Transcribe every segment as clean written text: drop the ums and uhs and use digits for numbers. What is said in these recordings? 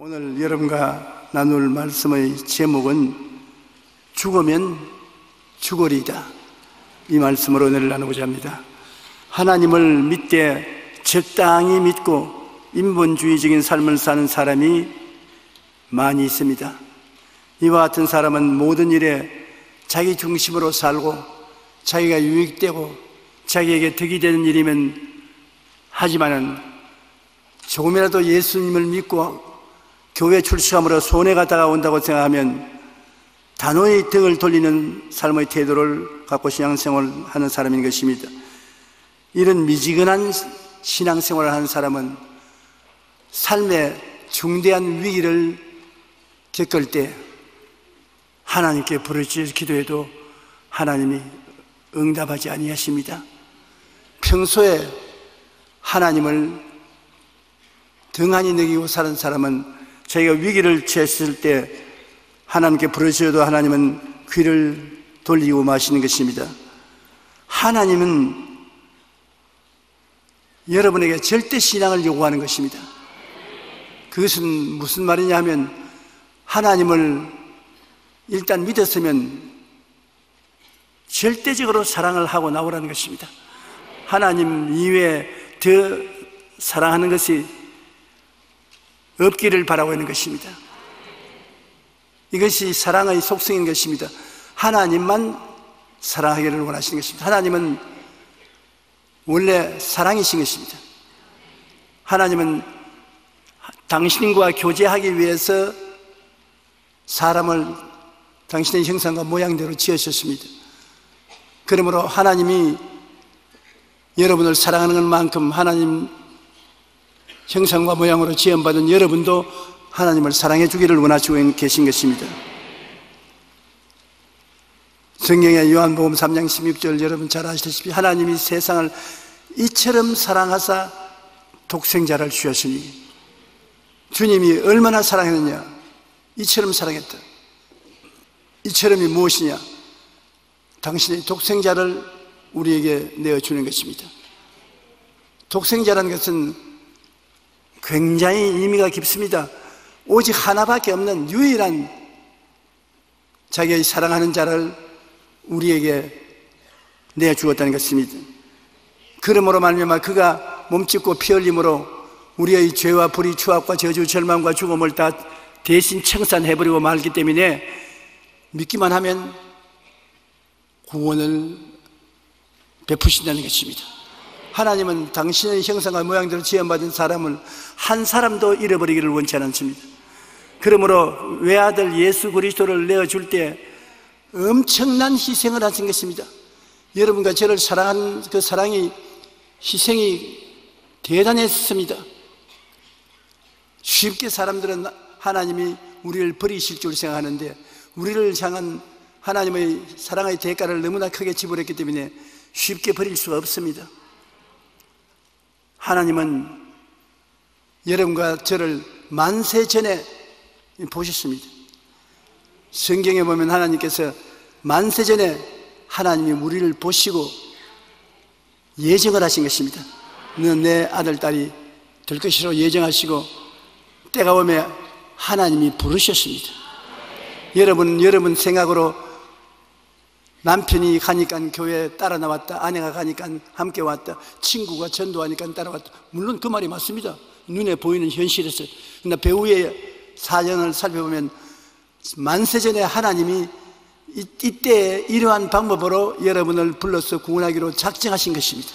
오늘 여러분과 나눌 말씀의 제목은 죽으면 죽으리이다. 이 말씀으로 은혜를 나누고자 합니다. 하나님을 믿되 적당히 믿고 인본주의적인 삶을 사는 사람이 많이 있습니다. 이와 같은 사람은 모든 일에 자기 중심으로 살고 자기가 유익되고 자기에게 득이 되는 일이면 하지만은 조금이라도 예수님을 믿고 교회 출석함으로 손해가 다가온다고 생각하면 단호히 등을 돌리는 삶의 태도를 갖고 신앙생활을 하는 사람인 것입니다. 이런 미지근한 신앙생활을 하는 사람은 삶의 중대한 위기를 겪을 때 하나님께 부르짖어 기도해도 하나님이 응답하지 아니하십니다. 평소에 하나님을 등한히 여기고 사는 사람은 자기가 위기를 처했을 때 하나님께 부르짖어도 하나님은 귀를 돌리고 마시는 것입니다. 하나님은 여러분에게 절대 신앙을 요구하는 것입니다. 그것은 무슨 말이냐 하면 하나님을 일단 믿었으면 절대적으로 사랑을 하고 나오라는 것입니다. 하나님 이외에 더 사랑하는 것이 없기를 바라고 있는 것입니다. 이것이 사랑의 속성인 것입니다. 하나님만 사랑하기를 원하시는 것입니다. 하나님은 원래 사랑이신 것입니다. 하나님은 당신과 교제하기 위해서 사람을 당신의 형상과 모양대로 지으셨습니다. 그러므로 하나님이 여러분을 사랑하는 것만큼 하나님 형상과 모양으로 지음받은 여러분도 하나님을 사랑해 주기를 원하시고 계신 것입니다. 성경의 요한복음 3장 16절 여러분 잘 아시다시피 하나님이 세상을 이처럼 사랑하사 독생자를 주셨으니, 주님이 얼마나 사랑했느냐, 이처럼 사랑했다. 이처럼이 무엇이냐? 당신의 독생자를 우리에게 내어주는 것입니다. 독생자라는 것은 굉장히 의미가 깊습니다. 오직 하나밖에 없는 유일한 자기의 사랑하는 자를 우리에게 내주었다는 것입니다. 그러므로 말미암아 그가 몸짓고 피 흘림으로 우리의 죄와 불의, 추악과 저주, 절망과 죽음을 다 대신 청산해버리고 말기 때문에 믿기만 하면 구원을 베푸신다는 것입니다. 하나님은 당신의 형상과 모양대로 지음받은 사람을 한 사람도 잃어버리기를 원치 않습니다. 그러므로 외아들 예수 그리스도를 내어줄 때 엄청난 희생을 하신 것입니다. 여러분과 저를 사랑한 그 사랑이, 희생이 대단했습니다. 쉽게 사람들은 하나님이 우리를 버리실 줄 생각하는데 우리를 향한 하나님의 사랑의 대가를 너무나 크게 지불했기 때문에 쉽게 버릴 수가 없습니다. 하나님은 여러분과 저를 만세 전에 보셨습니다. 성경에 보면 하나님께서 만세 전에 하나님이 우리를 보시고 예정을 하신 것입니다. 너는 내 아들, 딸이 될 것이라고 예정하시고 때가 오면 하나님이 부르셨습니다. 여러분 생각으로 남편이 가니까 교회에 따라 나왔다, 아내가 가니까 함께 왔다, 친구가 전도하니까 따라왔다. 물론 그 말이 맞습니다. 눈에 보이는 현실에서. 그러나 배우의 사정을 살펴보면 만세전에 하나님이 이때 이러한 방법으로 여러분을 불러서 구원하기로 작정하신 것입니다.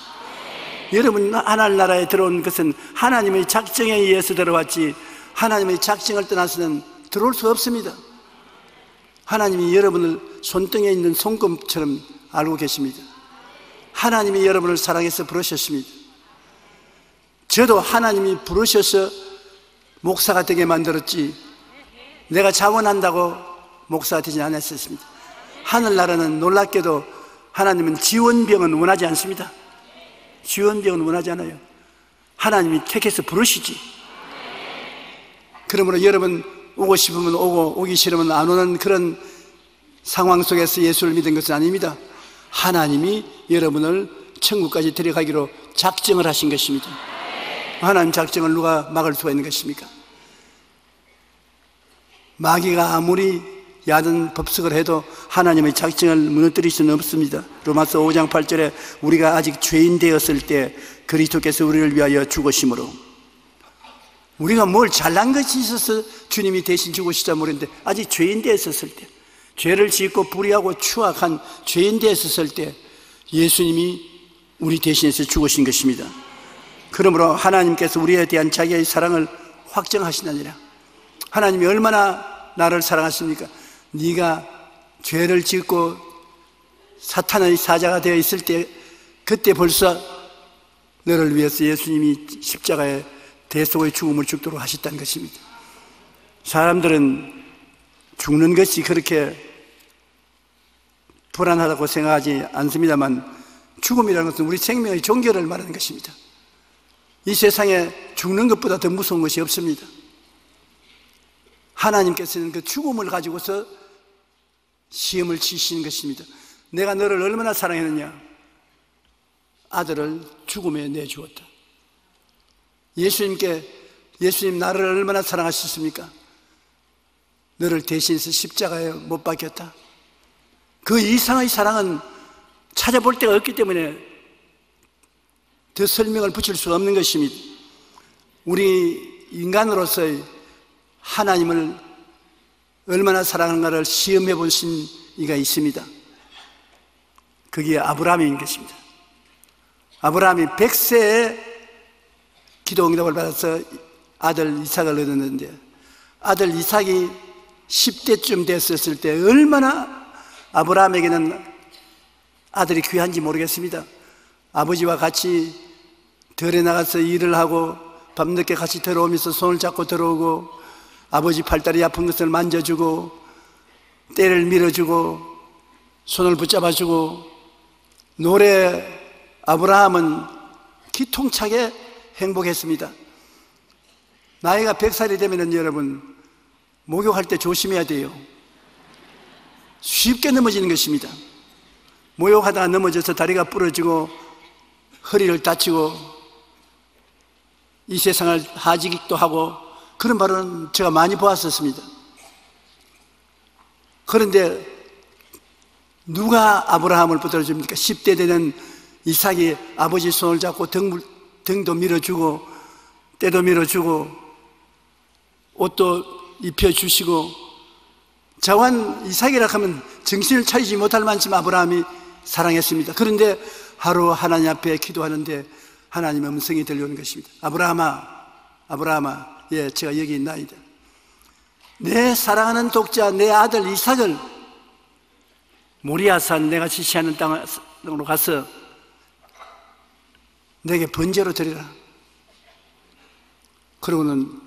여러분 하늘나라에 들어온 것은 하나님의 작정에 의해서 들어왔지 하나님의 작정을 떠나서는 들어올 수 없습니다. 하나님이 여러분을 손등에 있는 손금처럼 알고 계십니다. 하나님이 여러분을 사랑해서 부르셨습니다. 저도 하나님이 부르셔서 목사가 되게 만들었지 내가 자원한다고 목사가 되지 않았습니다. 하늘나라는 놀랍게도 하나님은 지원병은 원하지 않습니다. 지원병은 원하지 않아요. 하나님이 택해서 부르시지. 그러므로 여러분 오고 싶으면 오고 오기 싫으면 안 오는 그런 상황 속에서 예수를 믿은 것은 아닙니다. 하나님이 여러분을 천국까지 데려가기로 작정을 하신 것입니다. 하나님 작정을 누가 막을 수가 있는 것입니까? 마귀가 아무리 야단 법석을 해도 하나님의 작정을 무너뜨릴 수는 없습니다. 로마서 5장 8절에 우리가 아직 죄인 되었을 때 그리스도께서 우리를 위하여 죽으심으로, 우리가 뭘 잘난 것이 있어서 주님이 대신 죽으시자 모르는데 아직 죄인 되었을 때, 죄를 짓고 불의하고 추악한 죄인 되었을 때 예수님이 우리 대신해서 죽으신 것입니다. 그러므로 하나님께서 우리에 대한 자기의 사랑을 확정하시느니라. 하나님이 얼마나 나를 사랑하십니까? 네가 죄를 짓고 사탄의 사자가 되어 있을 때, 그때 벌써 너를 위해서 예수님이 십자가에 대속의 죽음을 죽도록 하셨다는 것입니다. 사람들은 죽는 것이 그렇게 불안하다고 생각하지 않습니다만, 죽음이라는 것은 우리 생명의 종결을 말하는 것입니다. 이 세상에 죽는 것보다 더 무서운 것이 없습니다. 하나님께서는 그 죽음을 가지고서 시험을 치시는 것입니다. 내가 너를 얼마나 사랑했느냐? 아들을 죽음에 내주었다. 예수님 나를 얼마나 사랑하셨습니까? 너를 대신해서 십자가에 못 박혔다. 그 이상의 사랑은 찾아볼 데가 없기 때문에 더 설명을 붙일 수 없는 것입니다. 우리 인간으로서의 하나님을 얼마나 사랑하는가를 시험해 보신 이가 있습니다. 그게 아브라함인 것입니다. 아브라함이 100세에 기도 응답을 받아서 아들 이삭을 얻었는데, 아들 이삭이 10대쯤 됐었을 때 얼마나 아브라함에게는 아들이 귀한지 모르겠습니다. 아버지와 같이 들에 나가서 일을 하고 밤늦게 같이 들어오면서 손을 잡고 들어오고, 아버지 팔다리 아픈 것을 만져주고 때를 밀어주고 손을 붙잡아주고, 노래 아브라함은 기통차게 행복했습니다. 나이가 100살이 되면 여러분, 목욕할 때 조심해야 돼요. 쉽게 넘어지는 것입니다. 목욕하다가 넘어져서 다리가 부러지고 허리를 다치고 이 세상을 하직도 하고, 그런 바로는 제가 많이 보았었습니다. 그런데 누가 아브라함을 붙들어줍니까? 10대 되는 이삭이 아버지 손을 잡고 등도 밀어주고 때도 밀어주고 옷도 입혀주시고, 자완 이삭이라 하면 정신을 차리지 못할 만큼 아브라함이 사랑했습니다. 그런데 하루 하나님 앞에 기도하는데 하나님의 음성이 들려오는 것입니다. 아브라함아, 아브라함아, 예, 제가 여기 있나이다. 내 사랑하는 독자 내 아들 이삭을 모리아산 내가 지시하는 땅으로 가서 내게 번제로 드리라. 그러고는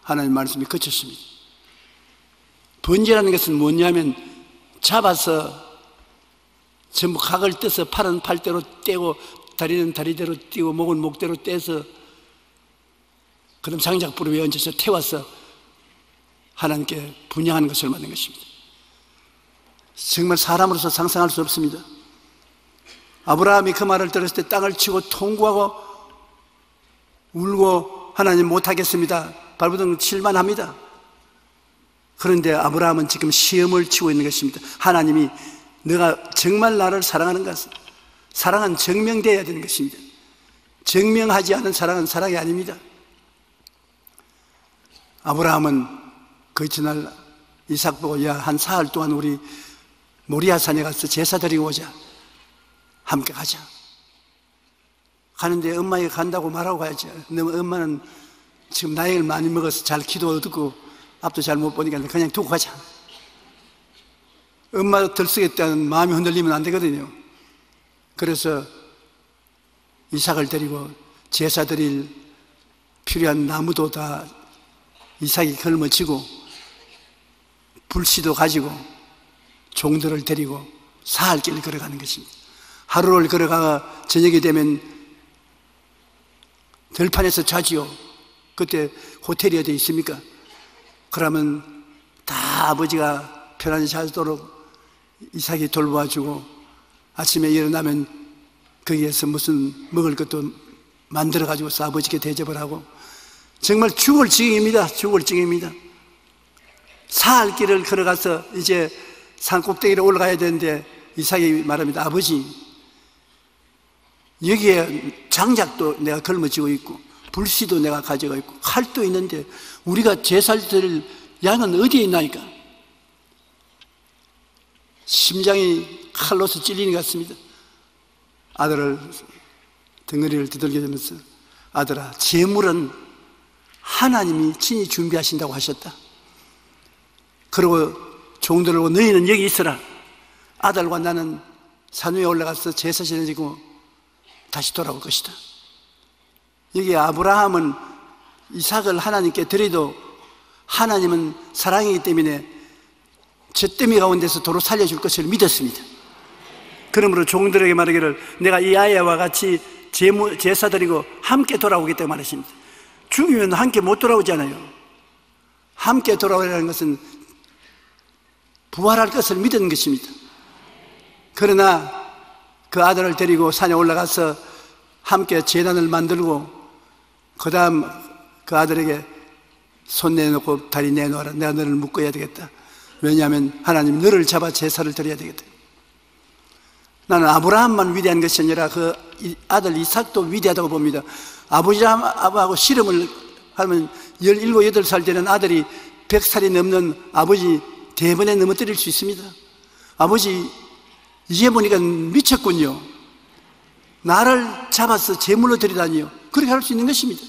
하나님 말씀이 그쳤습니다. 번제라는 것은 뭐냐면, 잡아서 전부 각을 떼서 팔은 팔대로 떼고 다리는 다리대로 떼고 목은 목대로 떼서 그다음 장작불 위에 얹어서 태워서 하나님께 분향하는 것을 말하는 것입니다. 정말 사람으로서 상상할 수 없습니다. 아브라함이 그 말을 들었을 때 땅을 치고 통곡하고 울고, 하나님 못하겠습니다, 발버둥 칠만 합니다. 그런데 아브라함은 지금 시험을 치고 있는 것입니다. 하나님이 너가 정말 나를 사랑하는가? 사랑은 증명되어야 되는 것입니다. 증명하지 않은 사랑은 사랑이 아닙니다. 아브라함은 그 전날 이삭 보고, 야, 한 사흘 동안 우리 모리아산에 가서 제사 드리고 오자. 함께 가자. 가는데 엄마에게 간다고 말하고 가야지. 근데 엄마는 지금 나이를 많이 먹어서 잘 기도 듣고 앞도 잘 못 보니까 그냥 두고 가자. 엄마 들썩였다는 마음이 흔들리면 안 되거든요. 그래서 이삭을 데리고 제사 드릴 필요한 나무도 다 이삭이 걸머지고 불씨도 가지고 종들을 데리고 사흘길을 걸어가는 것입니다. 하루를 걸어가 저녁이 되면 들판에서 자지요. 그때 호텔이 어디 있습니까? 그러면 다 아버지가 편안히 자도록 이삭이 돌봐주고, 아침에 일어나면 거기에서 무슨 먹을 것도 만들어가지고서 아버지께 대접을 하고, 정말 죽을 지경입니다. 죽을 지경입니다. 사할 길을 걸어가서 이제 산 꼭대기로 올라가야 되는데 이삭이 말합니다. 아버지, 여기에 장작도 내가 걸머쥐고 있고 불씨도 내가 가져가 있고 칼도 있는데 우리가 제사를 드릴 양은 어디에 있나이까? 심장이 칼로서 찔리는 것 같습니다. 아들을 덩어리를 두들겨 주면서 아들아, 제물은 하나님이 친히 준비하신다고 하셨다. 그리고 종들을 보고 너희는 여기 있어라. 아들과 나는 산 위에 올라가서 제사 지내고 다시 돌아올 것이다. 여기 아브라함은 이삭을 하나님께 드려도 하나님은 사랑이기 때문에 젖더미 가운데서 도로 살려줄 것을 믿었습니다. 그러므로 종들에게 말하기를 내가 이 아이와 같이 제사 드리고 함께 돌아오겠다고 말하십니다. 죽으면 함께 못 돌아오잖아요. 함께 돌아오라는 것은 부활할 것을 믿은 것입니다. 그러나 그 아들을 데리고 산에 올라가서 함께 제단을 만들고 그 다음 그 아들에게 손 내놓고 다리 내놓아라. 내가 너를 묶어야 되겠다. 왜냐하면 하나님 너를 잡아 제사를 드려야 되겠다. 나는 아브라함만 위대한 것이 아니라 그 아들 이삭도 위대하다고 봅니다. 아버지하고 씨름을 하면 17, 18살 되는 아들이 100살이 넘는 아버지 대번에 넘어뜨릴 수 있습니다. 아버지 이제 보니까 미쳤군요. 나를 잡아서 제물로 드리다니요. 그렇게 할 수 있는 것입니다.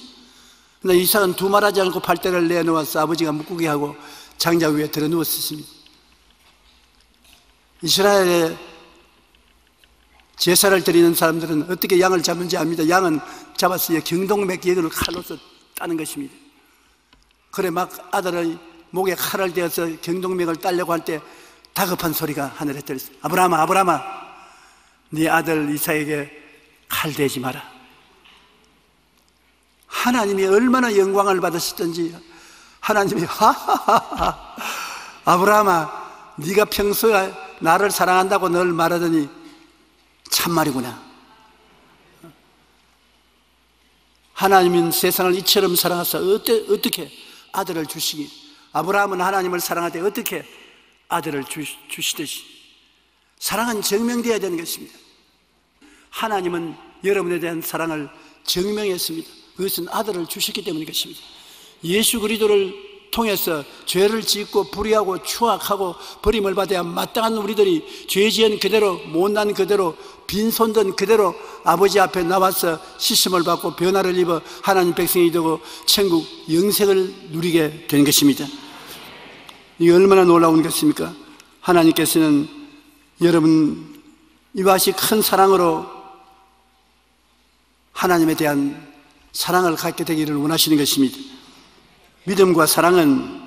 그러나 이삭은 두말하지 않고 발대를 내놓아서 아버지가 묶게 하고 장작 위에 들어 누웠습니다. 이스라엘의 제사를 드리는 사람들은 어떻게 양을 잡는지 압니다. 양은 잡아서 경동맥 여기를 칼로서 따는 것입니다. 그래 막 아들의 목에 칼을 대어서 경동맥을 따려고 할 때 다급한 소리가 하늘에 들렸어요. 아브라함아, 아브라함아, 네 아들 이삭에게 칼 대지 마라. 하나님이 얼마나 영광을 받으시던지 하나님이 하하하하, 아브라함아, 네가 평소에 나를 사랑한다고 늘 말하더니 참말이구나. 하나님은 세상을 이처럼 사랑하사 어떻게 아들을 주시기, 아브라함은 하나님을 사랑할 때 어떻게 아들을 주시듯이 사랑은 증명되어야 되는 것입니다. 하나님은 여러분에 대한 사랑을 증명했습니다. 그것은 아들을 주셨기 때문인 것입니다. 예수 그리스도를 통해서 죄를 짓고 불의하고 추악하고 버림을 받아야 마땅한 우리들이 죄 지은 그대로, 못난 그대로, 빈손든 그대로 아버지 앞에 나와서 씻음을 받고 변화를 입어 하나님 백성이 되고 천국 영생을 누리게 된 것입니다. 이게 얼마나 놀라운 것입니까? 하나님께서는 여러분 이와 같이 큰 사랑으로 하나님에 대한 사랑을 갖게 되기를 원하시는 것입니다. 믿음과 사랑은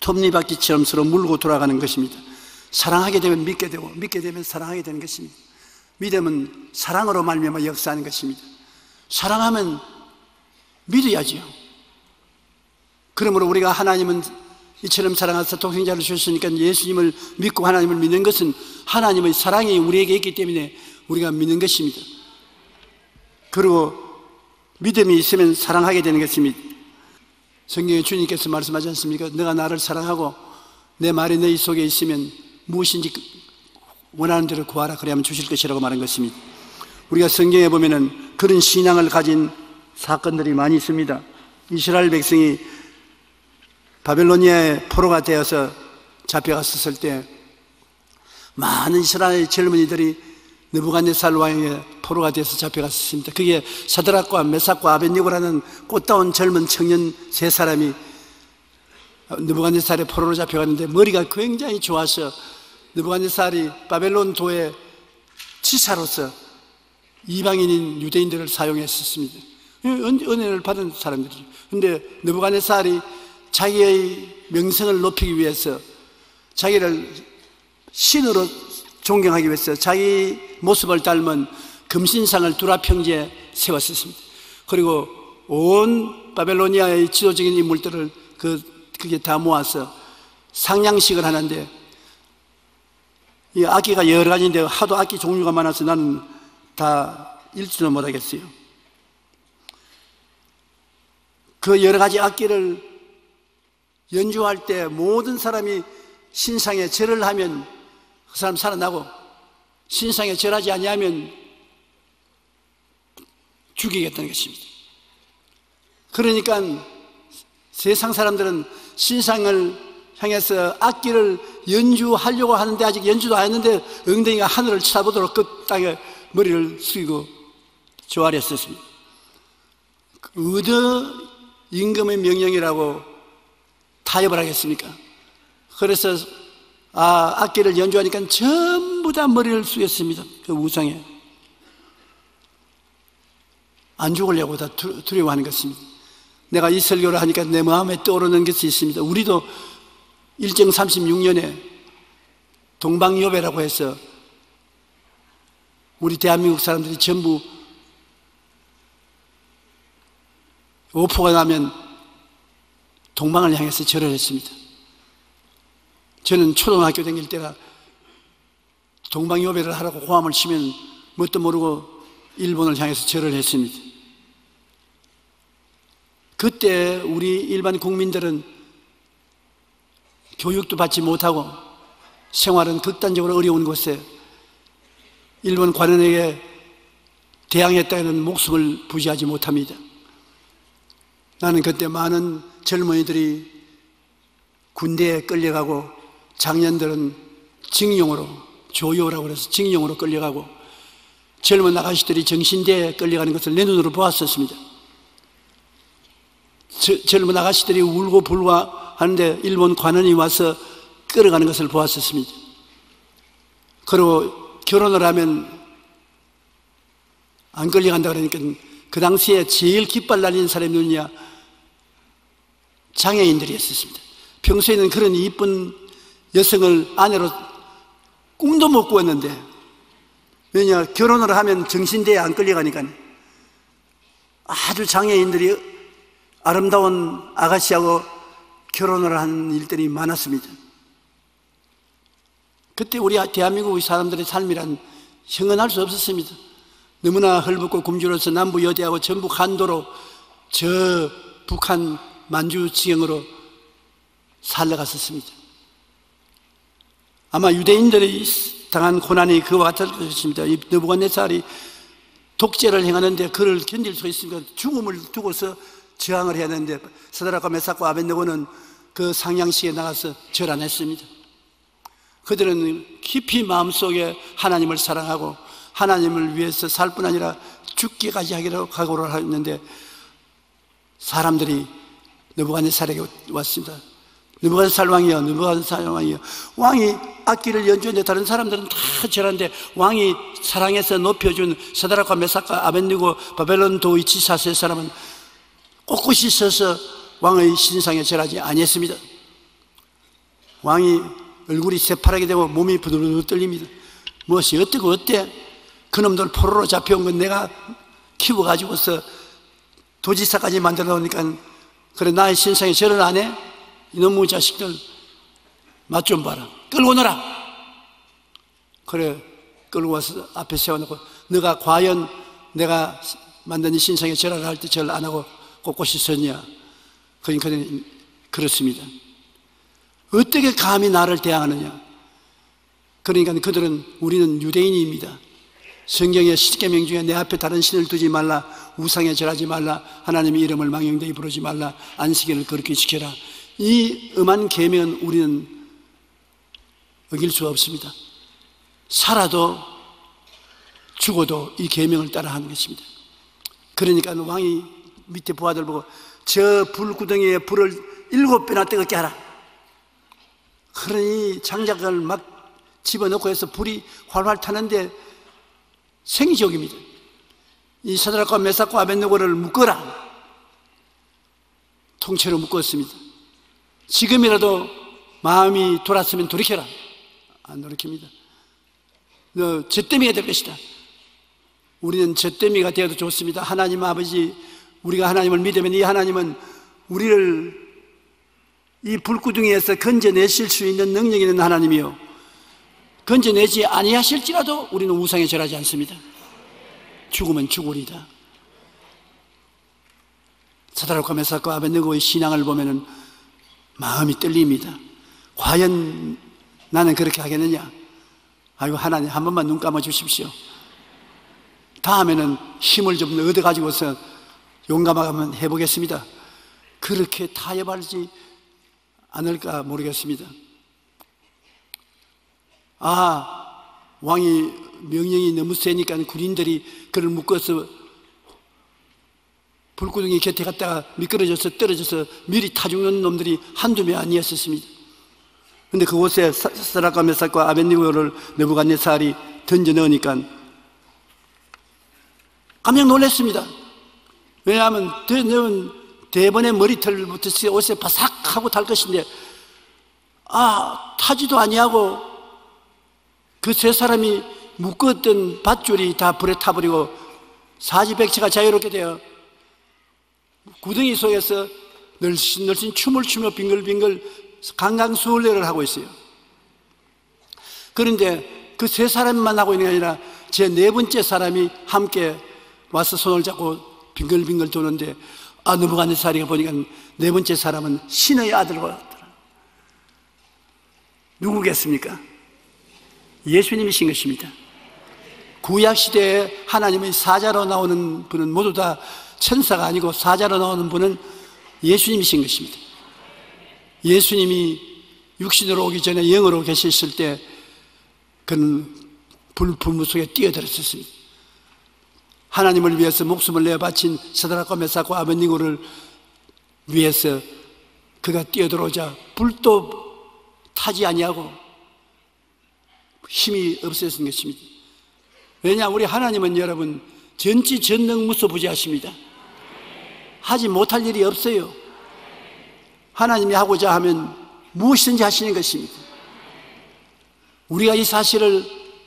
톱니바퀴처럼 서로 물고 돌아가는 것입니다. 사랑하게 되면 믿게 되고 믿게 되면 사랑하게 되는 것입니다. 믿음은 사랑으로 말미암아 역사하는 것입니다. 사랑하면 믿어야지요. 그러므로 우리가 하나님은 이처럼 사랑하사 독생자를 주셨으니까 예수님을 믿고 하나님을 믿는 것은 하나님의 사랑이 우리에게 있기 때문에 우리가 믿는 것입니다. 그리고 믿음이 있으면 사랑하게 되는 것입니다. 성경에 주님께서 말씀하지 않습니까? 너가 나를 사랑하고 내 말이 너희 속에 있으면 무엇인지 원하는 대로 구하라, 그래야만 주실 것이라고 말한 것입니다. 우리가 성경에 보면은 그런 신앙을 가진 사건들이 많이 있습니다. 이스라엘 백성이 바벨로니아의 포로가 되어서 잡혀갔었을 때 많은 이스라엘 젊은이들이 느부갓네살 왕에게 포로가 되어서 잡혀갔었습니다. 그게 사드락과 메삭과 아벳니고라는 꽃다운 젊은 청년 세 사람이 느부갓네살의 포로로 잡혀갔는데 머리가 굉장히 좋아서 느부갓네살이 바벨론 도의 지사로서 이방인인 유대인들을 사용했었습니다. 은혜를 받은 사람들이죠. 그런데 느부갓네살이 자기의 명성을 높이기 위해서, 자기를 신으로 존경하기 위해서 자기 모습을 닮은 금신상을 두라 평지에 세웠었습니다. 그리고 온 바벨로니아의 지도적인 인물들을 그게 다 모아서 상냥식을 하는데, 이 악기가 여러 가지인데 하도 악기 종류가 많아서 나는 다 읽지도 못하겠어요. 그 여러 가지 악기를 연주할 때 모든 사람이 신상에 절을 하면 그 사람 살아나고, 신상에 절하지 아니하면 죽이겠다는 것입니다. 그러니까 세상 사람들은 신상을 향해서 악기를 연주하려고 하는데 아직 연주도 안 했는데 엉덩이가 하늘을 쳐다보도록 그 땅에 머리를 숙이고 조아려 썼습니다. 어느 임금의 명령이라고 타협을 하겠습니까? 그래서 악기를 연주하니까 전부 다 머리를 숙였습니다. 그 우상에. 안 죽으려고 다 두려워하는 것입니다. 내가 이 설교를 하니까 내 마음에 떠오르는 것이 있습니다. 우리도 일정 36년에 동방요배라고 해서 우리 대한민국 사람들이 전부 오포가 나면 동방을 향해서 절을 했습니다. 저는 초등학교 다닐 때가 동방요배를 하라고 호함을 치면 뭣도 모르고 일본을 향해서 절을 했습니다. 그때 우리 일반 국민들은 교육도 받지 못하고 생활은 극단적으로 어려운 곳에 일본 관원에게 대항했다는 목숨을 부지하지 못합니다. 나는 그때 많은 젊은이들이 군대에 끌려가고 장년들은 징용으로, 조요라고 해서 징용으로 끌려가고 젊은 아가씨들이 정신대에 끌려가는 것을 내 눈으로 보았었습니다. 젊은 아가씨들이 울고 불고 하는데 일본 관원이 와서 끌어가는 것을 보았었습니다. 그리고 결혼을 하면 안 끌려간다 그러니까 그 당시에 제일 깃발 날린 사람이 누구냐? 장애인들이었습니다. 평소에는 그런 이쁜 여성을 아내로 꿈도 못 꾸었는데, 왜냐? 결혼을 하면 정신대에 안 끌려가니까. 아주 장애인들이 아름다운 아가씨하고 결혼을 한 일들이 많았습니다. 그때 우리 대한민국 사람들의 삶이란 형언할 수 없었습니다. 너무나 헐벗고 굶주려서 남부 여대하고 전북 한도로 저 북한 만주 지경으로 살려갔었습니다. 아마 유대인들이 당한 고난이 그와 같을 것입니다. 이 느부갓네살이 독재를 행하는데 그를 견딜 수 있으니까 죽음을 두고서 저항을 해야 되는데 사드락과 메삭과 아벳느고는 그 상냥식에 나가서 절 안 했습니다. 그들은 깊이 마음속에 하나님을 사랑하고 하나님을 위해서 살 뿐 아니라 죽기까지 하기로 각오를 했는데 사람들이 느부갓네살에게 왔습니다. 느부갓네살 왕이여, 느부갓네살 왕이여. 왕이 악기를 연주했는데 다른 사람들은 다 절하는데 왕이 사랑해서 높여준 사드락과 메삭과 아벳느고 바벨론 도이치사스의 사람은 꼿꼿이 서서 왕의 신상에 절하지 아니했습니다. 왕이 얼굴이 새파랗게 되고 몸이 부들부들 떨립니다. 무엇이 어떻고 어때? 그놈들 포로로 잡혀온 건 내가 키워가지고서 도지사까지 만들어 놓으니까 그래 나의 신상에 절을 안 해? 이놈의 자식들 맛 좀 봐라. 끌고 오너라. 그래 끌고 와서 앞에 세워놓고 너가 과연 내가 만든 이 신상에 절을 할 때 절 안 하고 꼿꼿이 섰냐? 그러니까 그렇습니다. 어떻게 감히 나를 대항하느냐? 그러니까 그들은 우리는 유대인입니다. 성경의 10계명 중에 내 앞에 다른 신을 두지 말라, 우상에 절하지 말라, 하나님의 이름을 망령되이 부르지 말라, 안식일을 거룩히 지켜라. 이 엄한 계명은 우리는 어길 수 없습니다. 살아도 죽어도 이 계명을 따라하는 것입니다. 그러니까 왕이 밑에 부하들 보고 저 불구덩이에 불을 7배나 뜨겁게 하라. 그러니 장작을 막 집어넣고 해서 불이 활활 타는데 생이적입니다. 이 사드락과 메삭과 아벳느고를 묶어라. 통째로 묶었습니다. 지금이라도 마음이 돌았으면 돌이켜라. 안 돌이킵니다. 너 젖더미가 될 것이다. 우리는 젖더미가 되어도 좋습니다. 하나님 아버지, 우리가 하나님을 믿으면 이 하나님은 우리를 이 불구덩이에서 건져내실 수 있는 능력 있는 하나님이요, 건져내지 아니하실지라도 우리는 우상에 절하지 않습니다. 죽으면 죽으리다. 사드락과 메삭과 아벳느고의 신앙을 보면은 마음이 떨립니다. 과연 나는 그렇게 하겠느냐? 아이고, 하나님 한 번만 눈 감아 주십시오. 다음에는 힘을 좀 얻어가지고서 용감하게 한번 해보겠습니다. 그렇게 타협하지 않을까 모르겠습니다. 왕이 명령이 너무 세니까 군인들이 그를 묶어서 불구덩이 곁에 갔다가 미끄러져서 떨어져서 미리 타 죽는 놈들이 한두 명 아니었습니다. 근데 그곳에 사드락과 메삭과 아벳느고를 느부갓네살이 던져 넣으니까 깜짝 놀랐습니다. 왜냐하면 던져놓은 대번의 머리털부터 옷에 바삭하고 달 것인데 타지도 아니하고 그 세 사람이 묶었던 밧줄이 다 불에 타버리고 사지백체가 자유롭게 되어 구덩이 속에서 널씬널씬 춤을 추며 빙글빙글 강강수월래를 하고 있어요. 그런데 그 세 사람만 하고 있는 게 아니라 제 네 번째 사람이 함께 와서 손을 잡고 빙글빙글 도는데 느부갓네살이가 보니까 네 번째 사람은 신의 아들과 같더라. 누구겠습니까? 예수님이신 것입니다. 구약시대에 하나님의 사자로 나오는 분은 모두 다 천사가 아니고 사자로 나오는 분은 예수님이신 것입니다. 예수님이 육신으로 오기 전에 영으로 계셨을 때 그는 불문 속에 뛰어들었습니다. 하나님을 위해서 목숨을 내어 바친 사드락과 메삭과 아벳느고를 위해서 그가 뛰어들어오자 불도 타지 아니하고 힘이 없어진 것입니다. 왜냐, 우리 하나님은 여러분 전지전능무소부지하십니다. 하지 못할 일이 없어요. 하나님이 하고자 하면 무엇이든지 하시는 것입니다. 우리가 이 사실을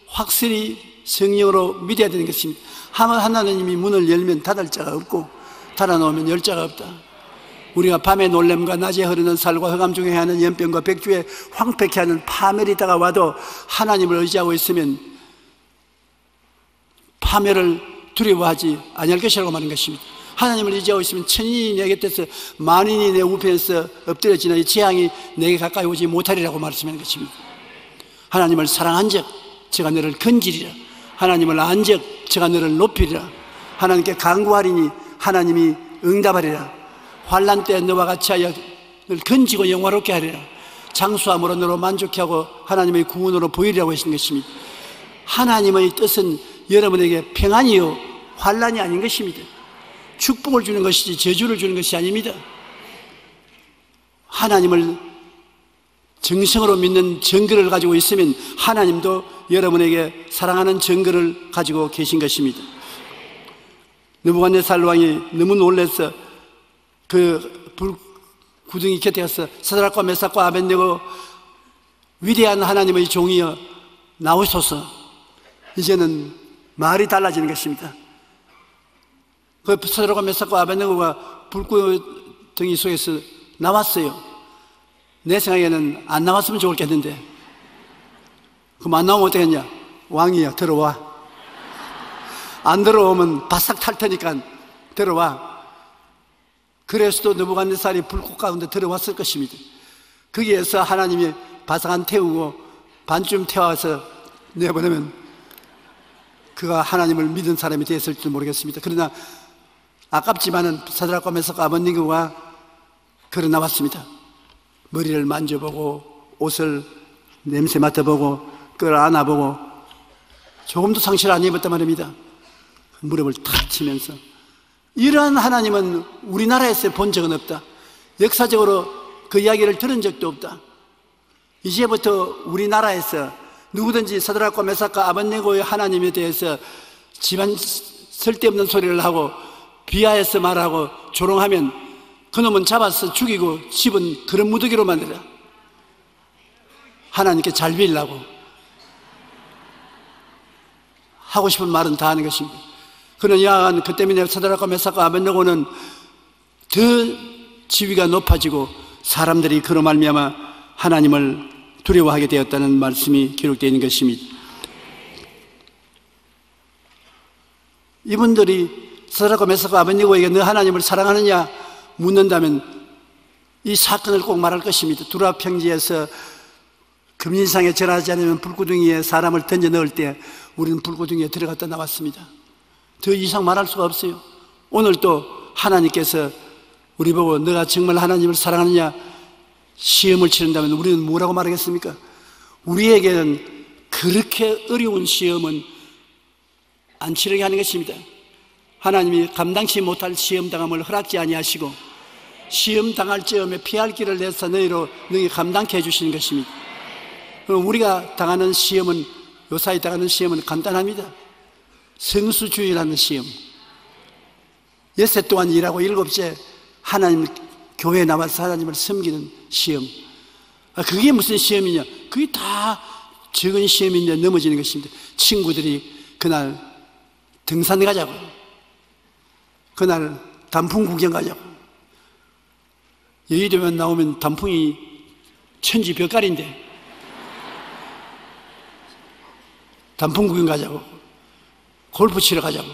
확실히 성령으로 믿어야 되는 것입니다. 하나님이 문을 열면 닫을 자가 없고 닫아놓으면 열 자가 없다. 우리가 밤의 놀램과 낮에 흐르는 살과 흑암 중에 하는 연병과 백주에 황폐케 하는 파멸이 다가와도 하나님을 의지하고 있으면 파멸을 두려워하지 아니할 것이라고 말하는 것입니다. 하나님을 의지하고 있으면 천인이 내 곁에서 만인이 내 우편에서 엎드려지나 이 재앙이 내게 가까이 오지 못하리라고 말씀하는 것입니다. 하나님을 사랑한 적 제가 너를 건지리라. 하나님을 안 적 제가 너를 높이리라. 하나님께 간구하리니 하나님이 응답하리라. 환난 때 너와 같이 하여 너를 건지고 영화롭게 하리라. 장수함으로 너로 만족해 하고 하나님의 구원으로 보이리라고 하신 것입니다. 하나님의 뜻은 여러분에게 평안이요 환난이 아닌 것입니다. 축복을 주는 것이지 저주를 주는 것이 아닙니다. 하나님을 정성으로 믿는 정글을 가지고 있으면 하나님도 여러분에게 사랑하는 정글을 가지고 계신 것입니다. 느부갓네살 왕이 너무 놀라서 그 불구덩이 곁에 가서 사드락과 메삭과 아벳느고 위대한 하나님의 종이여 나오소서. 이제는 말이 달라지는 것입니다. 그 사드락과 메삭과 아벳느고가 불구덩이 속에서 나왔어요. 내 생각에는 안 나왔으면 좋겠는데 그럼 안 나오면 어떻겠냐? 왕이야 들어와. 안 들어오면 바싹 탈 테니까 들어와. 그래서도 느부갓네살이 불꽃 가운데 들어왔을 것입니다. 거기에서 하나님이 바싹한 태우고 반쯤 태워서 내보내면 그가 하나님을 믿은 사람이 되었을지 모르겠습니다. 그러나 아깝지만은 사드락과 메삭과 아벳느고가 걸어 나왔습니다. 머리를 만져보고 옷을 냄새 맡아보고 끌어안아보고 조금도 상처를 안 입었단 말입니다. 무릎을 탁 치면서 이러한 하나님은 우리나라에서 본 적은 없다. 역사적으로 그 이야기를 들은 적도 없다. 이제부터 우리나라에서 누구든지 사드락과 메삭과 아벳느고의 하나님에 대해서 집안 쓸데없는 소리를 하고 비하해서 말하고 조롱하면 그놈은 잡아서 죽이고 집은 그런 무더기로 만들어. 하나님께 잘 빌라고 하고 싶은 말은 다 하는 것입니다. 그러나 그 때문에 사드락과 메삭과 아벳느고는 더 지위가 높아지고 사람들이 그로 말미암아 하나님을 두려워하게 되었다는 말씀이 기록되어 있는 것입니다. 이분들이 사드락과 메삭과 아벳느고에게 너 하나님을 사랑하느냐 묻는다면 이 사건을 꼭 말할 것입니다. 두라 평지에서 금인상에 절하지 않으면 불구덩이에 사람을 던져 넣을 때 우리는 불구덩이에 들어갔다 나왔습니다. 더 이상 말할 수가 없어요. 오늘 또 하나님께서 우리 보고 너가 정말 하나님을 사랑하느냐 시험을 치른다면 우리는 뭐라고 말하겠습니까? 우리에게는 그렇게 어려운 시험은 안 치르게 하는 것입니다. 하나님이 감당치 못할 시험당함을 허락지 아니하시고 시험 당할 즈음에 피할 길을 내서 너희 감당케 해주시는 것입니다. 우리가 당하는 시험은, 요사이 당하는 시험은 간단합니다. 성수주의라는 시험. 엿새 동안 일하고 일곱째 하나님 교회에 나와서 하나님을 섬기는 시험. 그게 무슨 시험이냐? 그게 다 적은 시험인데 넘어지는 것입니다. 친구들이 그날 등산 가자고, 그날 단풍 구경 가자고. 여의도면 나오면 단풍이 천지 벽갈인데 단풍 구경 가자고, 골프 치러 가자고.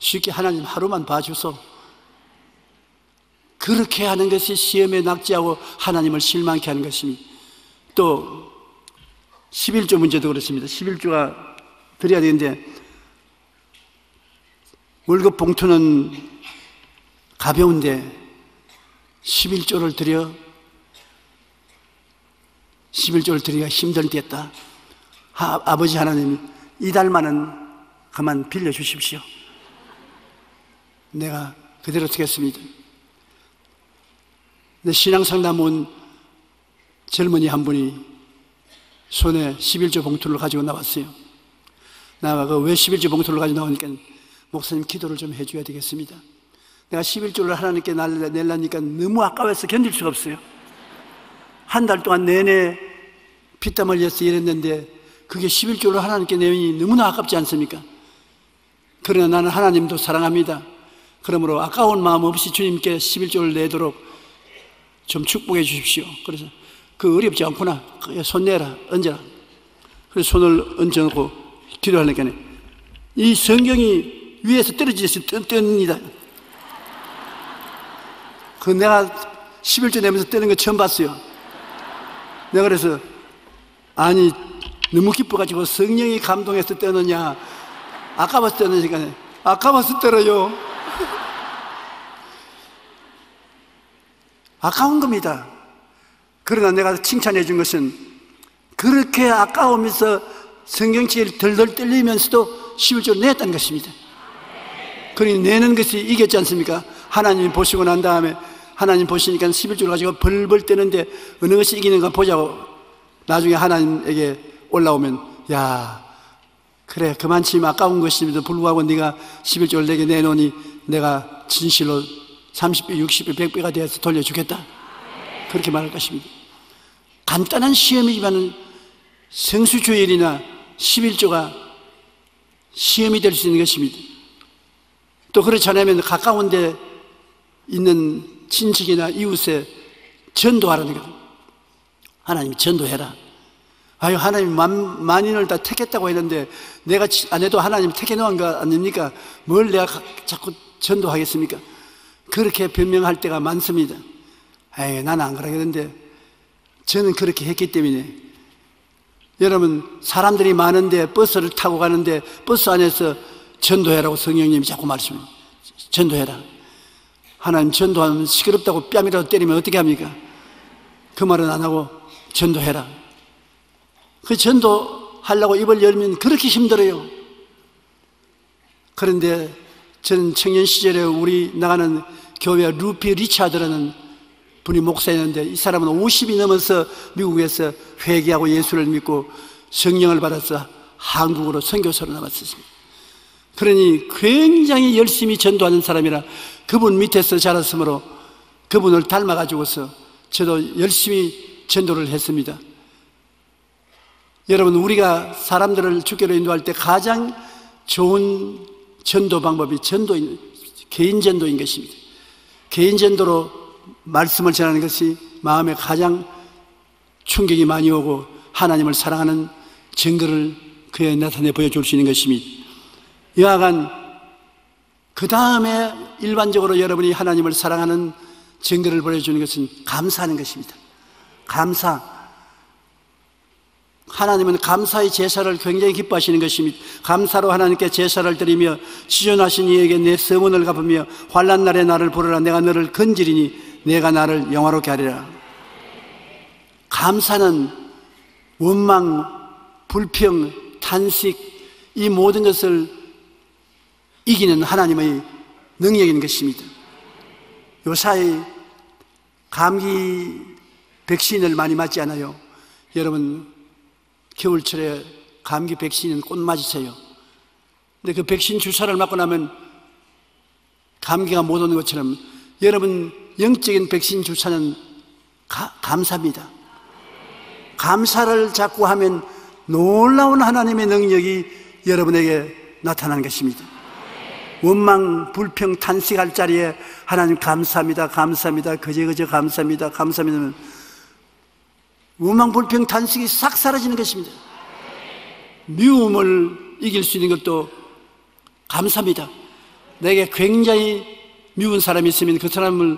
쉽게 하나님 하루만 봐주소. 그렇게 하는 것이 시험에 낙지하고 하나님을 실망케 하는 것입니다. 또 11조 문제도 그렇습니다. 11조가 드려야 되는데 월급 봉투는 가벼운데 11조를 드려 11조를 드리기가 힘들 때였다. 아버지 하나님이 이달만은 그만 빌려주십시오. 내가 그대로 드리겠습니다. 내 신앙상담 온 젊은이 한 분이 손에 11조 봉투를 가지고 나왔어요. 나가 왜 11조 봉투를 가지고 나오니까 목사님 기도를 좀 해줘야 되겠습니다. 내가 11조를 하나님께 내려니까 너무 아까워서 견딜 수가 없어요. 한 달 동안 내내 피땀 흘려서 일했는데 그게 11조를 하나님께 내니 너무나 아깝지 않습니까? 그러나 나는 하나님도 사랑합니다. 그러므로 아까운 마음 없이 주님께 11조를 내도록 좀 축복해 주십시오. 그래서 그 어렵지 않구나. 손 내라, 얹어라. 그래서 손을 얹어놓고 기도하니까 이 성경이 위에서 떨어지서 뜹니다. 그 내가 11조 내면서 뜨는 거 처음 봤어요. 내가 그래서 아니 너무 기뻐가지고 성령이 감동해서 뜨느냐 아까워서 뜨느니까 아까워서 떨어요. 아까운 겁니다. 그러나 내가 칭찬해 준 것은 그렇게 아까우면서 성경책을 덜덜 떨리면서도 11조를 냈다는 것입니다. 그러니 내는 것이 이겼지 않습니까? 하나님이 보시고 난 다음에 하나님 보시니까 11조를 가지고 벌벌 뜨는데 어느 것이 이기는가 보자고 나중에 하나님에게 올라오면 야 그래 그만치 아까운 것임에도 불구하고 네가 11조를 내게 내놓으니 내가 진실로 30배, 60배, 100배가 되어서 돌려주겠다. 그렇게 말할 것입니다. 간단한 시험이지만 성수주일이나 11조가 시험이 될 수 있는 것입니다. 또 그렇지 않으면 가까운 데 있는 친척이나 이웃에 전도하라는 거예요. 하나님이 전도해라. 아유 하나님 만인을 다 택했다고 했는데 내가 안 해도 하나님 택해 놓은 거 아닙니까? 뭘 내가 자꾸 전도하겠습니까? 그렇게 변명할 때가 많습니다. 에이 나는 안 그러겠는데 저는 그렇게 했기 때문에. 여러분 사람들이 많은데 버스를 타고 가는데 버스 안에서 전도해라고 성령님이 자꾸 말씀해요. 전도해라. 하나님 전도하면 시끄럽다고 뺨이라도 때리면 어떻게 합니까? 그 말은 안 하고 전도해라. 그 전도하려고 입을 열면 그렇게 힘들어요. 그런데 저는 청년 시절에 우리 나가는 교회 루피 리차드라는 분이 목사였는데 이 사람은 50이 넘어서 미국에서 회개하고 예수를 믿고 성령을 받아서 한국으로 선교사로 나갔습니다. 그러니 굉장히 열심히 전도하는 사람이라 그분 밑에서 자랐으므로 그분을 닮아가지고서 저도 열심히 전도를 했습니다. 여러분 우리가 사람들을 주께로 인도할 때 가장 좋은 전도 방법이 개인 전도인 것입니다. 개인 전도로 말씀을 전하는 것이 마음에 가장 충격이 많이 오고 하나님을 사랑하는 증거를 그에 나타내 보여줄 수 있는 것입니다. 이와간 그 다음에 일반적으로 여러분이 하나님을 사랑하는 증거를 보여주는 것은 감사하는 것입니다. 감사. 하나님은 감사의 제사를 굉장히 기뻐하시는 것입니다. 감사로 하나님께 제사를 드리며 지존하신 이에게 내 서문을 갚으며 환난 날에 나를 부르라. 내가 너를 건지리니 내가 나를 영화롭게 하리라. 감사는 원망, 불평, 탄식, 이 모든 것을 이기는 하나님의 능력인 것입니다. 요사이 감기 백신을 많이 맞지 않아요? 여러분, 겨울철에 감기 백신은 꼭 맞으세요. 근데 그 백신 주사를 맞고 나면 감기가 못 오는 것처럼 여러분 영적인 백신 주사는 감사입니다. 감사를 자꾸 하면 놀라운 하나님의 능력이 여러분에게 나타나는 것입니다. 원망, 불평, 탄식할 자리에 하나님 감사합니다, 감사합니다, 그저 감사합니다, 감사합니다. 원망, 불평, 탄식이 싹 사라지는 것입니다. 미움을 이길 수 있는 것도 감사합니다. 내게 굉장히 미운 사람이 있으면 그 사람을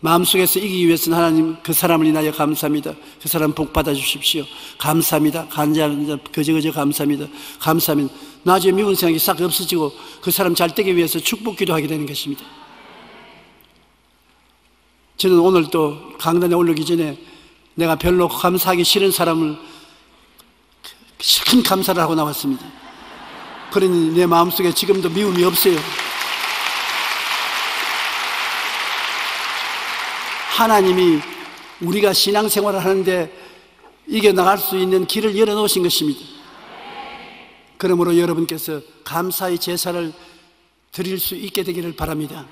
마음속에서 이기기 위해서는 하나님 그 사람을 인하여 감사합니다. 그 사람 복 받아 주십시오. 감사합니다. 간절한 그저 감사합니다. 감사합니다. 나중에 미운 생각이 싹 없어지고 그 사람 잘 되기 위해서 축복 기도하게 되는 것입니다. 저는 오늘 또 강단에 올라오기 전에 내가 별로 감사하기 싫은 사람을 큰 감사를 하고 나왔습니다. 그러니 내 마음속에 지금도 미움이 없어요. 하나님이 우리가 신앙생활을 하는데 이겨나갈 수 있는 길을 열어놓으신 것입니다. 그러므로 여러분께서 감사의 제사를 드릴 수 있게 되기를 바랍니다.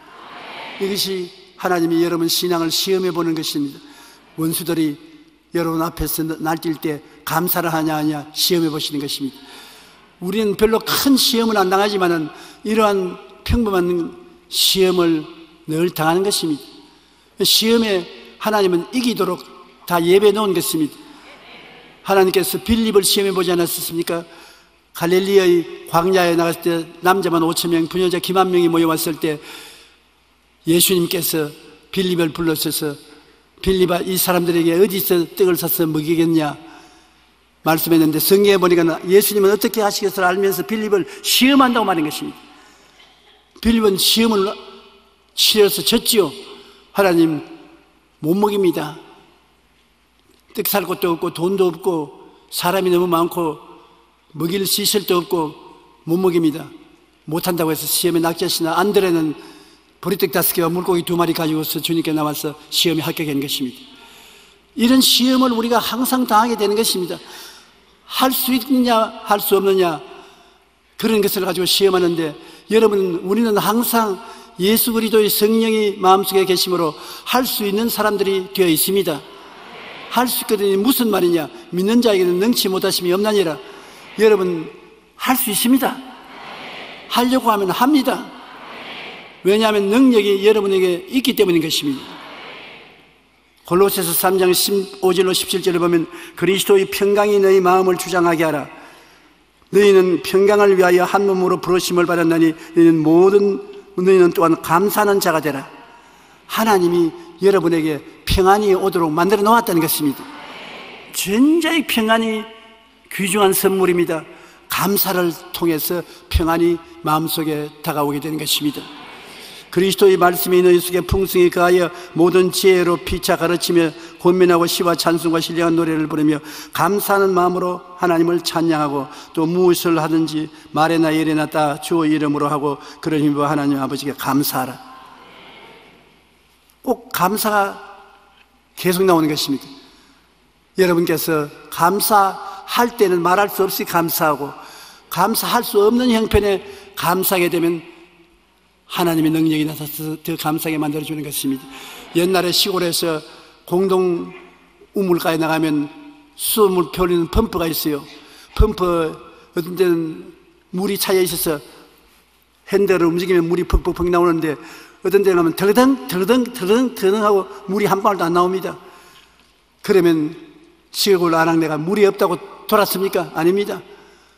이것이 하나님이 여러분 신앙을 시험해 보는 것입니다. 원수들이 여러분 앞에서 날뛸 때 감사를 하냐 하냐 시험해 보시는 것입니다. 우리는 별로 큰 시험은 안 당하지만은 이러한 평범한 시험을 늘 당하는 것입니다. 시험에 하나님은 이기도록 다 예배해 놓은 것입니다. 하나님께서 빌립을 시험해 보지 않았습니까? 갈릴리의 광야에 나갔을 때 남자만 5,000명, 부녀자 기만 명이 모여왔을 때 예수님께서 빌립을 불러셔서 빌립아, 이 사람들에게 어디서 떡을 사서 먹이겠냐 말씀했는데, 성경에 보니까 예수님은 어떻게 하시겠어를 알면서 빌립을 시험한다고 말한 것입니다. 빌립은 시험을 치러서 졌지요. 하나님 못 먹입니다. 떡 살 곳도 없고 돈도 없고 사람이 너무 많고 먹일 시설도 없고 못 먹입니다. 못한다고 해서 시험에 낙제하시나 안드레는 보리떡 5개와 물고기 2마리 가지고서 주님께 나와서 시험에 합격한 것입니다. 이런 시험을 우리가 항상 당하게 되는 것입니다. 할 수 있느냐 할 수 없느냐 그런 것을 가지고 시험하는데, 여러분 우리는 항상 예수 그리스도의 성령이 마음속에 계심으로 할 수 있는 사람들이 되어 있습니다. 할 수 있거든요. 무슨 말이냐? 믿는 자에게는 능치 못하심이 없나니라. 여러분 할 수 있습니다. 하려고 하면 합니다. 왜냐하면 능력이 여러분에게 있기 때문인 것입니다. 골로새서 3장 15절로 17절을 보면 그리스도의 평강이 너희 마음을 주장하게 하라. 너희는 평강을 위하여 한 몸으로 부르심을 받았나니 너희는 또한 감사하는 자가 되라. 하나님이 여러분에게 평안이 오도록 만들어 놓았다는 것입니다. 굉장히 평안이 귀중한 선물입니다. 감사를 통해서 평안이 마음속에 다가오게 되는 것입니다. 그리스도의 말씀이 너희 속에 풍성히 거하여 모든 지혜로 피차 가르치며 권면하고 시와 찬송과 신령한 노래를 부르며 감사하는 마음으로 하나님을 찬양하고, 또 무엇을 하든지 말에나 일에나 다 주의 이름으로 하고 그를 힘입어 하나님 아버지께 감사하라. 꼭 감사가 계속 나오는 것입니다. 여러분께서 감사할 때는 말할 수 없이 감사하고, 감사할 수 없는 형편에 감사하게 되면 하나님의 능력이 나타나서 더 감사하게 만들어주는 것입니다. 옛날에 시골에서 공동 우물가에 나가면 수돗물 펴리는 펌프가 있어요. 펌프 어떤 데는 물이 차여 있어서 핸들을 움직이면 물이 퍽퍽퍽 나오는데, 어떤 데는 가면 덜덩 하고 물이 한 방울도 안 나옵니다. 그러면 시골 아낙네가 물이 없다고 돌았습니까? 아닙니다.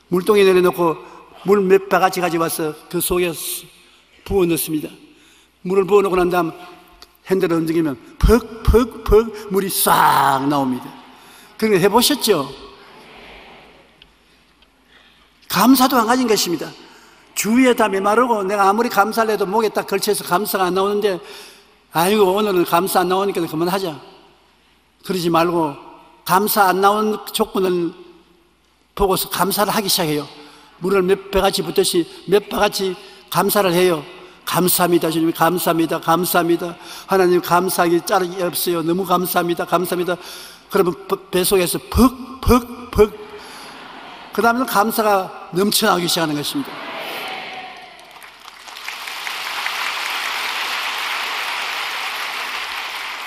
물동에 내려놓고 물 몇 바가지 가져와서 그 속에 부어 넣습니다. 물을 부어 놓고 난 다음 핸들을 움직이면 퍽퍽퍽 물이 싹 나옵니다. 그런 거 해보셨죠? 감사도 한 가지인 것입니다. 주위에 다 메마르고 내가 아무리 감사를 해도 목에 딱 걸쳐서 감사가 안 나오는데, 아이고 오늘은 감사 안 나오니까 그만하자. 그러지 말고 감사 안 나온 조건을 보고서 감사를 하기 시작해요. 물을 몇 배같이 붓듯이 몇 배같이 감사를 해요. 감사합니다 주님, 감사합니다, 감사합니다. 하나님 감사하기 짝이 없어요. 너무 감사합니다, 감사합니다. 그러면 뱃속에서 퍽퍽퍽, 그 다음에는 감사가 넘쳐나기 시작하는 것입니다.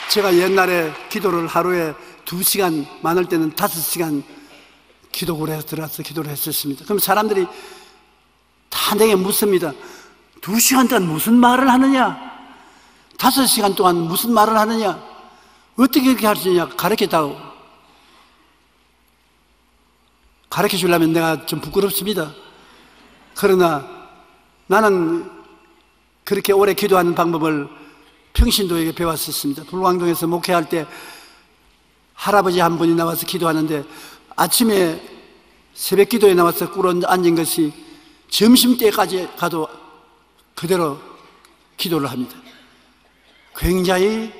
제가 옛날에 기도를 하루에 2시간, 많을 때는 5시간 기도굴에 들어가서 기도를 했었습니다. 그럼 사람들이 다 내게 묻습니다. 2시간 동안 무슨 말을 하느냐? 5시간 동안 무슨 말을 하느냐? 어떻게 그렇게 할 수 있냐? 가르쳐다오. 가르쳐 주려면 내가 좀 부끄럽습니다. 그러나 나는 그렇게 오래 기도하는 방법을 평신도에게 배웠었습니다. 불광동에서 목회할 때 할아버지 한 분이 나와서 기도하는데, 아침에 새벽 기도에 나와서 꿇어 앉은 것이 점심때까지 가도 그대로 기도를 합니다. 굉장히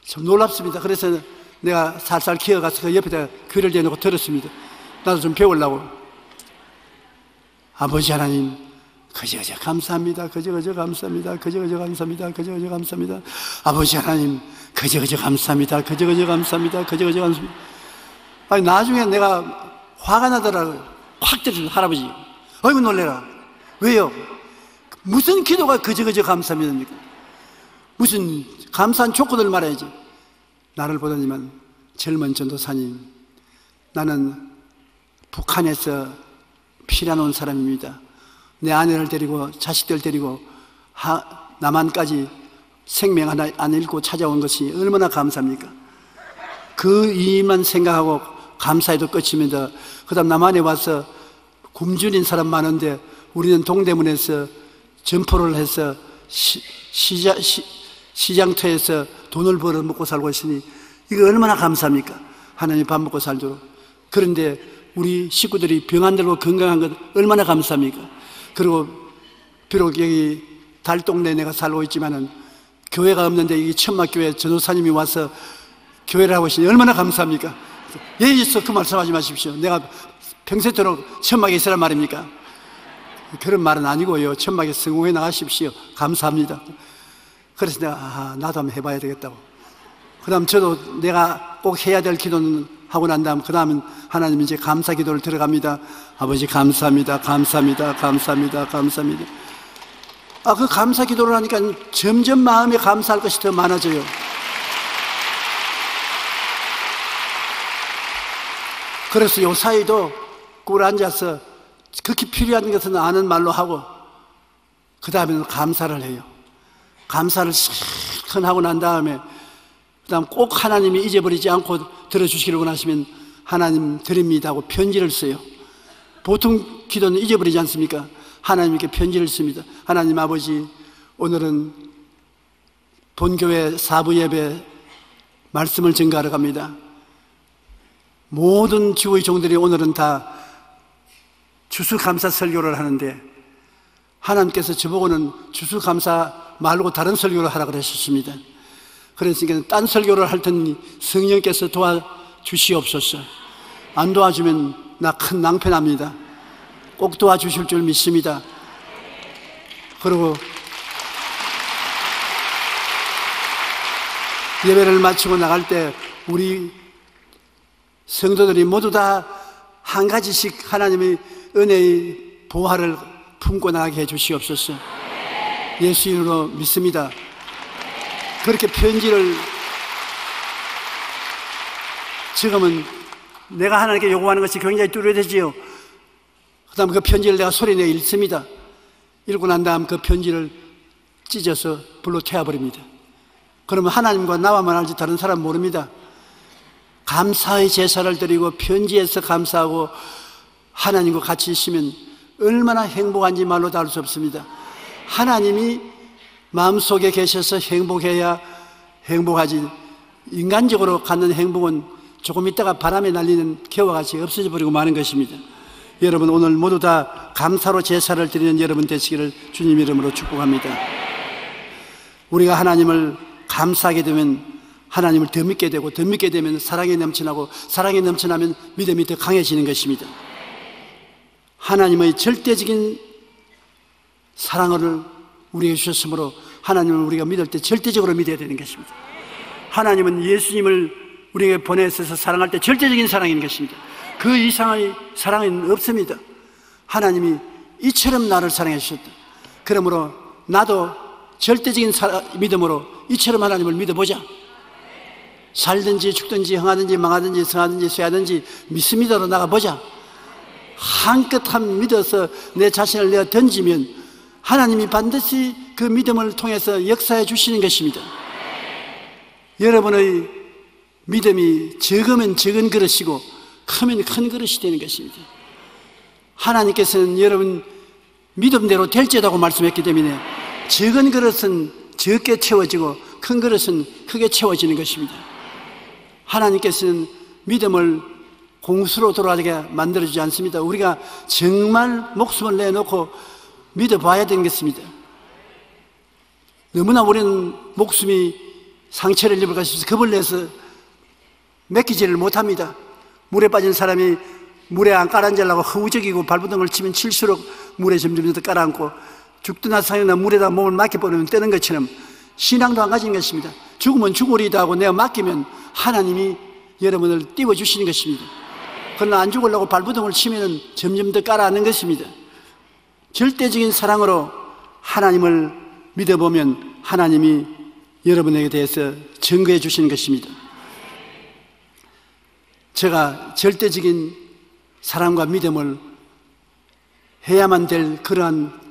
좀 놀랍습니다. 그래서 내가 살살 기어가서 그 옆에다 귀를 대놓고 들었습니다. 나도 좀 배우려고. 아버지 하나님, 그저그저 감사합니다. 그저그저 감사합니다. 그저그저 감사합니다. 그저그저 감사합니다. 아버지 하나님, 그저그저 감사합니다. 그저그저 감사합니다. 그저그저 감사합니다. 아니, 나중에 내가 화가 나더라고요. 확 때려서 할아버지. 어이구 놀래라. 왜요? 무슨 기도가 그저그저 감사합니다입니까? 무슨 감사한 조건을 말해야지. 나를 보더니만, 젊은 전도사님, 나는 북한에서 피난 온 사람입니다. 내 아내를 데리고 자식들 데리고 남한까지 생명 하나 안 잃고 찾아온 것이 얼마나 감사합니까? 그 일만 생각하고 감사해도 끝입니다. 그 다음 남한에 와서 굶주린 사람 많은데 우리는 동대문에서 점포를 해서 시장터에서 돈을 벌어 먹고 살고 있으니 이거 얼마나 감사합니까? 하나님 밥 먹고 살도록. 그런데 우리 식구들이 병 안 들고 건강한 것 얼마나 감사합니까? 그리고 비록 여기 달동네에 내가 살고 있지만은 교회가 없는데 이 천막교회 전도사님이 와서 교회를 하고 있으니 얼마나 감사합니까? 예, 있어. 그 말씀하지 마십시오. 내가 평생토록 천막에 있으란 말입니까? 그런 말은 아니고요. 천막에 성공해 나가십시오. 감사합니다. 그래서 내가 나도 한번 해봐야 되겠다고. 그 다음 저도 내가 꼭 해야 될 기도는 하고 난 다음 그 다음은 하나님 이제 감사 기도를 들어갑니다. 아버지 감사합니다. 감사합니다. 감사합니다. 감사합니다. 그 감사 기도를 하니까 점점 마음에 감사할 것이 더 많아져요. 그래서 요 사이도 꿇어 앉아서 극히 필요한 것은 아는 말로 하고 그 다음에는 감사를 해요. 감사를 실컷 하고 난 다음에 그 다음 꼭 하나님이 잊어버리지 않고 들어주시기를 원하시면 하나님 드립니다 하고 편지를 써요. 보통 기도는 잊어버리지 않습니까? 하나님께 편지를 씁니다. 하나님 아버지, 오늘은 본교회 사부 예배 말씀을 증거하러 갑니다. 모든 주의 종들이 오늘은 다 주수감사 설교를 하는데 하나님께서 저보고는 주수감사 말고 다른 설교를 하라고 그러셨습니다. 그러니까 딴 설교를 할 테니 성령께서 도와주시옵소서. 안 도와주면 나 큰 낭패납니다. 꼭 도와주실 줄 믿습니다. 그리고 예배를 마치고 나갈 때 우리 성도들이 모두 다 한 가지씩 하나님의 은혜의 보화를 품고 나가게 해주시옵소서. 예수 이름으로 믿습니다. 그렇게 편지를 지금은 내가 하나님께 요구하는 것이 굉장히 뚜렷해지요. 그 다음 그 편지를 내가 소리내어 읽습니다. 읽고 난 다음 그 편지를 찢어서 불로 태워버립니다. 그러면 하나님과 나와만 알지 다른 사람 모릅니다. 감사의 제사를 드리고 편지에서 감사하고 하나님과 같이 있으면 얼마나 행복한지 말로 다 알 수 없습니다. 하나님이 마음속에 계셔서 행복해야 행복하지, 인간적으로 갖는 행복은 조금 있다가 바람에 날리는 개와 같이 없어져 버리고 마는 것입니다. 여러분, 오늘 모두 다 감사로 제사를 드리는 여러분 되시기를 주님 이름으로 축복합니다. 우리가 하나님을 감사하게 되면 하나님을 더 믿게 되고, 더 믿게 되면 사랑이 넘쳐나고, 사랑이 넘쳐나면 믿음이 더 강해지는 것입니다. 하나님의 절대적인 사랑을 우리에게 주셨으므로 하나님을 우리가 믿을 때 절대적으로 믿어야 되는 것입니다. 하나님은 예수님을 우리에게 보내셔서 사랑할 때 절대적인 사랑인 것입니다. 그 이상의 사랑은 없습니다. 하나님이 이처럼 나를 사랑해 주셨다. 그러므로 나도 절대적인 믿음으로 이처럼 하나님을 믿어보자. 살든지 죽든지 흥하든지 망하든지 성하든지 쇠하든지 믿음으로 나가보자. 한껏 믿어서 내 자신을 내어 던지면 하나님이 반드시 그 믿음을 통해서 역사해 주시는 것입니다. 여러분의 믿음이 적으면 적은 그릇이고 크면 큰 그릇이 되는 것입니다. 하나님께서는 여러분 믿음대로 될지라고 말씀했기 때문에 적은 그릇은 적게 채워지고 큰 그릇은 크게 채워지는 것입니다. 하나님께서는 믿음을 공수로 돌아가게 만들어주지 않습니다. 우리가 정말 목숨을 내놓고 믿어봐야 되는 것입니다. 너무나 우리는 목숨이 상처를 입을까 싶어서 겁을 내서 맡기지를 못합니다. 물에 빠진 사람이 물에 안 깔아앉으려고 허우적이고 발버둥을 치면 칠수록 물에 점점 더 깔아앉고 죽거나 살거나 물에다 몸을 맡겨버리면 뜨는 것처럼 신앙도 안 가진 것입니다. 죽으면 죽으리다 하고 내가 맡기면 하나님이 여러분을 띄워주시는 것입니다. 그러나 안 죽으려고 발버둥을 치면 점점 더 깔아앉는 것입니다. 절대적인 사랑으로 하나님을 믿어보면 하나님이 여러분에게 대해서 증거해 주시는 것입니다. 제가 절대적인 사랑과 믿음을 해야만 될 그러한